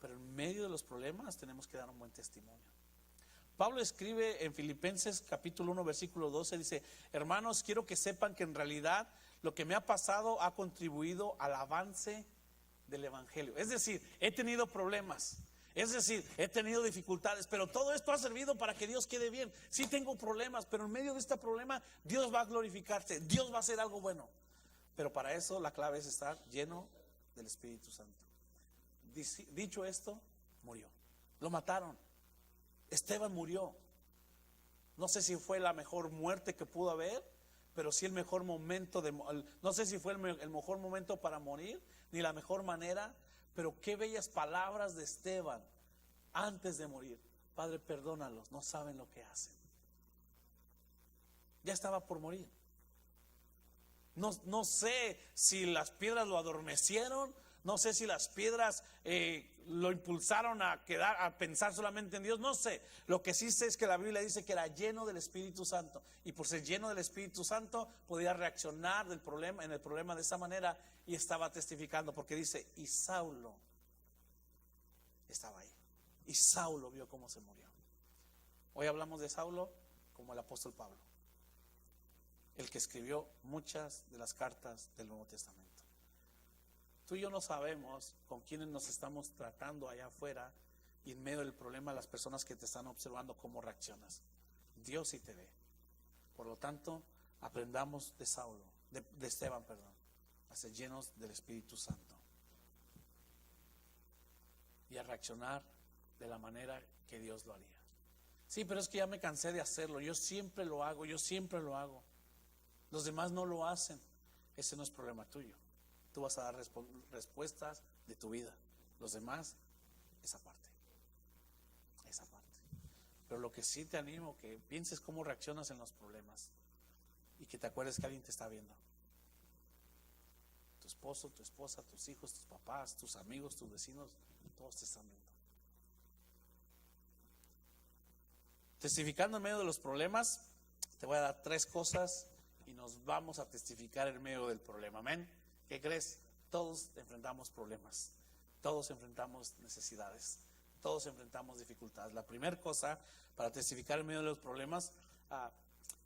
Pero en medio de los problemas tenemos que dar un buen testimonio. Pablo escribe en Filipenses capítulo 1 versículo 12, dice, hermanos, quiero que sepan que en realidad lo que me ha pasado ha contribuido al avance del evangelio. Es decir, he tenido problemas, es decir, he tenido dificultades, pero todo esto ha servido para que Dios quede bien. Sí tengo problemas, pero en medio de este problema Dios va a glorificarse, Dios va a hacer algo bueno. Pero para eso la clave es estar lleno del Espíritu Santo. Dicho esto, murió. Lo mataron. Esteban murió. No sé si fue la mejor muerte que pudo haber, pero sí el mejor momento no sé si fue el mejor momento para morir, ni la mejor manera, pero qué bellas palabras de Esteban antes de morir. Padre, perdónalos, no saben lo que hacen. Ya estaba por morir. No sé si las piedras lo adormecieron, no sé si las piedras lo impulsaron a pensar solamente en Dios, no sé. Lo que sí sé es que la Biblia dice que era lleno del Espíritu Santo, y por ser lleno del Espíritu Santo podía reaccionar en el problema de esa manera, y estaba testificando, porque dice, y Saulo estaba ahí, y Saulo vio cómo se murió. Hoy hablamos de Saulo como el apóstol Pablo, el que escribió muchas de las cartas del Nuevo Testamento. Tú y yo no sabemos con quiénes nos estamos tratando allá afuera, y en medio del problema las personas que te están observando cómo reaccionas. Dios sí te ve. Por lo tanto, aprendamos de Esteban, a ser llenos del Espíritu Santo y a reaccionar de la manera que Dios lo haría. Sí, pero es que ya me cansé de hacerlo, yo siempre lo hago. Los demás no lo hacen. Ese no es problema tuyo. Tú vas a dar respuestas de tu vida. Los demás, esa parte. Pero lo que sí te animo, que pienses cómo reaccionas en los problemas, y que te acuerdes que alguien te está viendo. Tu esposo, tu esposa, tus hijos, tus papás, tus amigos, tus vecinos, todos te están viendo. Testificando en medio de los problemas, te voy a dar 3 cosas y nos vamos a testificar en medio del problema. Amén. ¿Qué crees? Todos enfrentamos problemas, todos enfrentamos necesidades, todos enfrentamos dificultades. La primera cosa para testificar en medio de los problemas,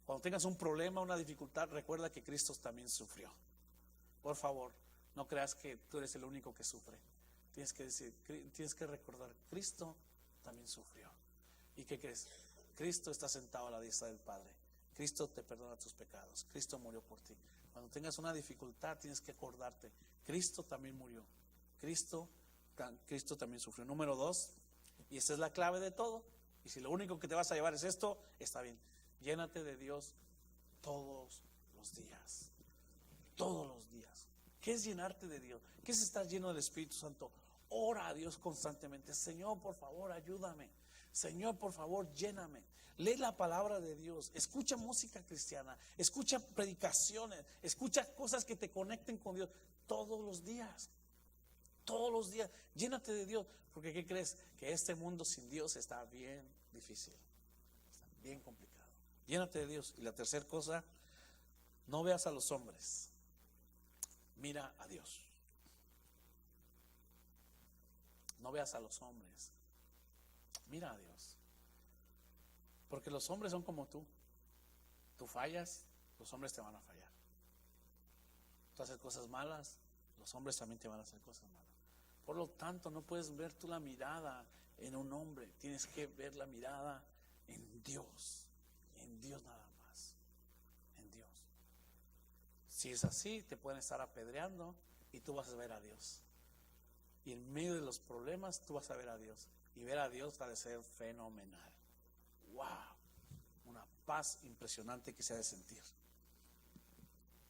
cuando tengas un problema, una dificultad, recuerda que Cristo también sufrió. Por favor, no creas que tú eres el único que sufre. Tienes que recordar, Cristo también sufrió. ¿Y qué crees? Cristo está sentado a la diestra del Padre. Cristo te perdona tus pecados. Cristo murió por ti. Cuando tengas una dificultad tienes que acordarte, Cristo también murió. Cristo también sufrió. Número 2, y esta es la clave de todo. Y si lo único que te vas a llevar es esto, está bien. Llénate de Dios todos los días. Todos los días. ¿Qué es llenarte de Dios? ¿Qué es estar lleno del Espíritu Santo? Ora a Dios constantemente. Señor, por favor, ayúdame. Señor, por favor, lléname. Lee la palabra de Dios. Escucha música cristiana. Escucha predicaciones. Escucha cosas que te conecten con Dios todos los días. Todos los días. Llénate de Dios. Porque ¿qué crees? Que este mundo sin Dios está bien difícil. Está bien complicado. Llénate de Dios. Y la tercera cosa, no veas a los hombres. Mira a Dios. No veas a los hombres. Mira a Dios. Porque los hombres son como tú. Tú fallas, los hombres te van a fallar. Tú haces cosas malas, los hombres también te van a hacer cosas malas. Por lo tanto, no puedes ver tú la mirada en un hombre. Tienes que ver la mirada en Dios. En Dios nada más. En Dios. Si es así, te pueden estar apedreando y tú vas a ver a Dios. Y en medio de los problemas tú vas a ver a Dios. Y ver a Dios va a ser fenomenal. ¡Wow! Una paz impresionante que se ha de sentir.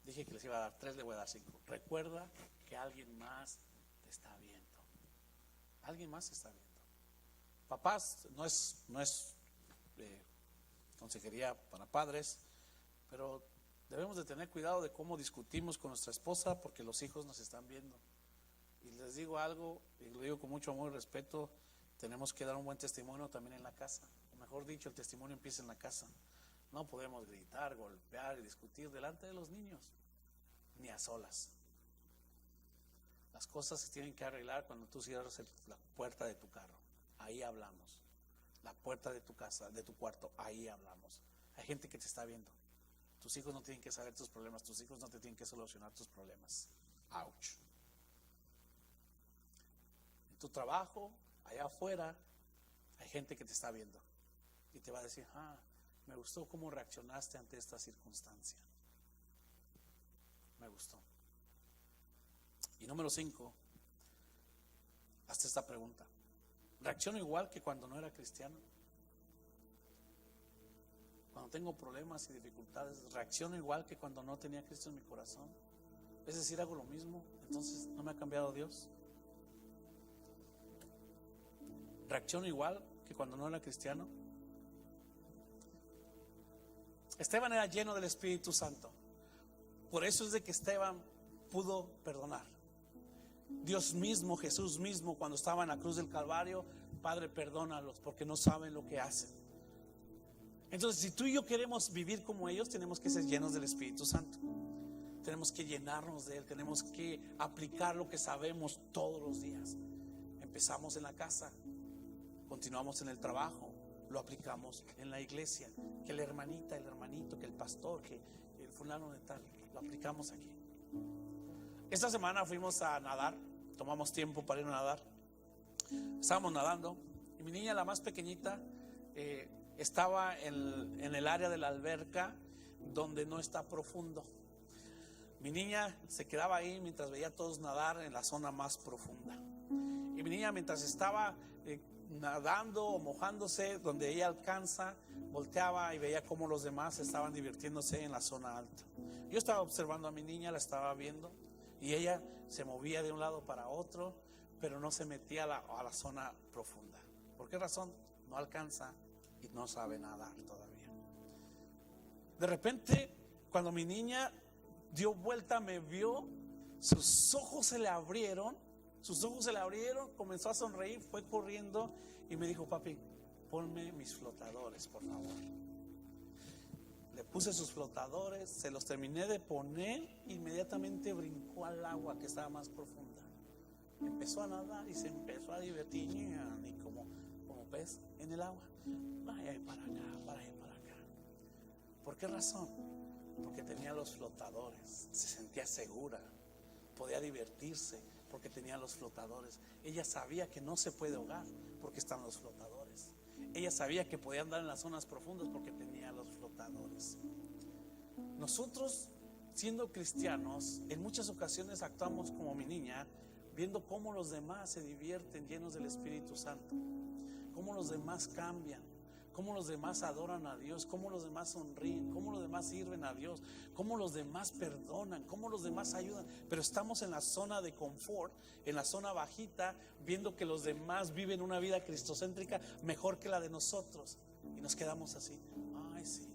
Dije que les iba a dar 3, le voy a dar 5. Recuerda que alguien más te está viendo. Alguien más te está viendo. Papás, no es consejería para padres, pero debemos de tener cuidado de cómo discutimos con nuestra esposa, porque los hijos nos están viendo. Y les digo algo, y lo digo con mucho amor y respeto, tenemos que dar un buen testimonio también en la casa. O mejor dicho, el testimonio empieza en la casa. No podemos gritar, golpear y discutir delante de los niños, ni a solas. Las cosas se tienen que arreglar cuando tú cierras la puerta de tu carro. Ahí hablamos. La puerta de tu casa, de tu cuarto, ahí hablamos. Hay gente que te está viendo. Tus hijos no tienen que saber tus problemas. Tus hijos no te tienen que solucionar tus problemas. Ouch. En tu trabajo, allá afuera, hay gente que te está viendo y te va a decir, me gustó cómo reaccionaste ante esta circunstancia. Me gustó. Y número 5, hazte esta pregunta: ¿reacciono igual que cuando no era cristiano? Cuando tengo problemas y dificultades, ¿reacciono igual que cuando no tenía Cristo en mi corazón? Es decir, hago lo mismo. Entonces, ¿no me ha cambiado Dios? ¿Reacciono igual que cuando no era cristiano? Esteban era lleno del Espíritu Santo. Por eso es de que Esteban pudo perdonar. Dios mismo, Jesús mismo, cuando estaba en la cruz del Calvario: Padre, perdónalos porque no saben lo que hacen. Entonces, si tú y yo queremos vivir como ellos, tenemos que ser llenos del Espíritu Santo. Tenemos que llenarnos de Él. Tenemos que aplicar lo que sabemos todos los días. Empezamos en la casa, continuamos en el trabajo, lo aplicamos en la iglesia. Que la hermanita, el hermanito, que el pastor, que el fulano de tal, lo aplicamos aquí. Esta semana fuimos a nadar. Tomamos tiempo para ir a nadar. Estábamos nadando y mi niña, la más pequeñita, estaba en el área de la alberca donde no está profundo. Mi niña se quedaba ahí mientras veía a todos nadar en la zona más profunda. Y mi niña, mientras estaba nadando o mojándose donde ella alcanza, volteaba y veía cómo los demás estaban divirtiéndose en la zona alta. Yo estaba observando a mi niña, la estaba viendo, y ella se movía de un lado para otro, pero no se metía a la zona profunda. ¿Por qué razón? No alcanza y no sabe nadar todavía. De repente, cuando mi niña dio vuelta, me vio, sus ojos se le abrieron, comenzó a sonreír, fue corriendo y me dijo: papi, ponme mis flotadores, por favor. Le puse sus flotadores, se los terminé de poner, inmediatamente brincó al agua que estaba más profunda. Empezó a nadar y se empezó a divertir, y como pez en el agua. Vaya para acá, vaya para acá. ¿Por qué razón? Porque tenía los flotadores, se sentía segura, podía divertirse porque tenía los flotadores. Ella sabía que no se puede ahogar porque están los flotadores. Ella sabía que podía andar en las zonas profundas porque tenía los flotadores. Nosotros, siendo cristianos, en muchas ocasiones actuamos como mi niña, viendo cómo los demás se divierten llenos del Espíritu Santo, cómo los demás cambian, cómo los demás adoran a Dios, cómo los demás sonríen, cómo los demás sirven a Dios, cómo los demás perdonan, cómo los demás ayudan. Pero estamos en la zona de confort, en la zona bajita, viendo que los demás viven una vida cristocéntrica mejor que la de nosotros, y nos quedamos así. Ay, sí,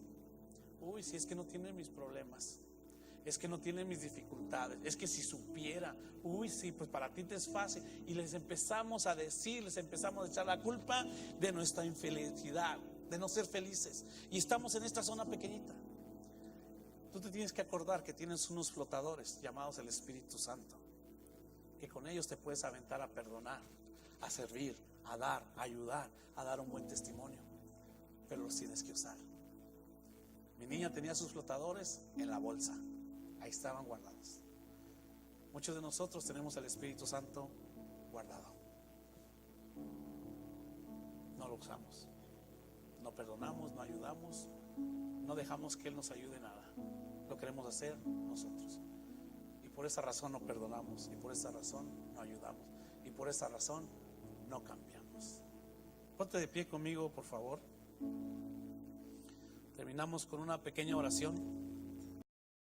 uy, sí, es que no tienen mis problemas, es que no tienen mis dificultades, es que si supiera, uy, sí, pues para ti te es fácil. Y les empezamos a decir, les empezamos a echar la culpa de nuestra infelicidad, de no ser felices. Y estamos en esta zona pequeñita. Tú te tienes que acordar que tienes unos flotadores llamados el Espíritu Santo, que con ellos te puedes aventar a perdonar, a servir, a dar, a ayudar, a dar un buen testimonio. Pero los tienes que usar. Mi niña tenía sus flotadores en la bolsa. Ahí estaban guardados. Muchos de nosotros tenemos el Espíritu Santo guardado. No lo usamos. No perdonamos, no ayudamos, no dejamos que Él nos ayude en nada. Lo queremos hacer nosotros. Y por esa razón no perdonamos. Y por esa razón no ayudamos. Y por esa razón no cambiamos. Ponte de pie conmigo, por favor. Terminamos con una pequeña oración.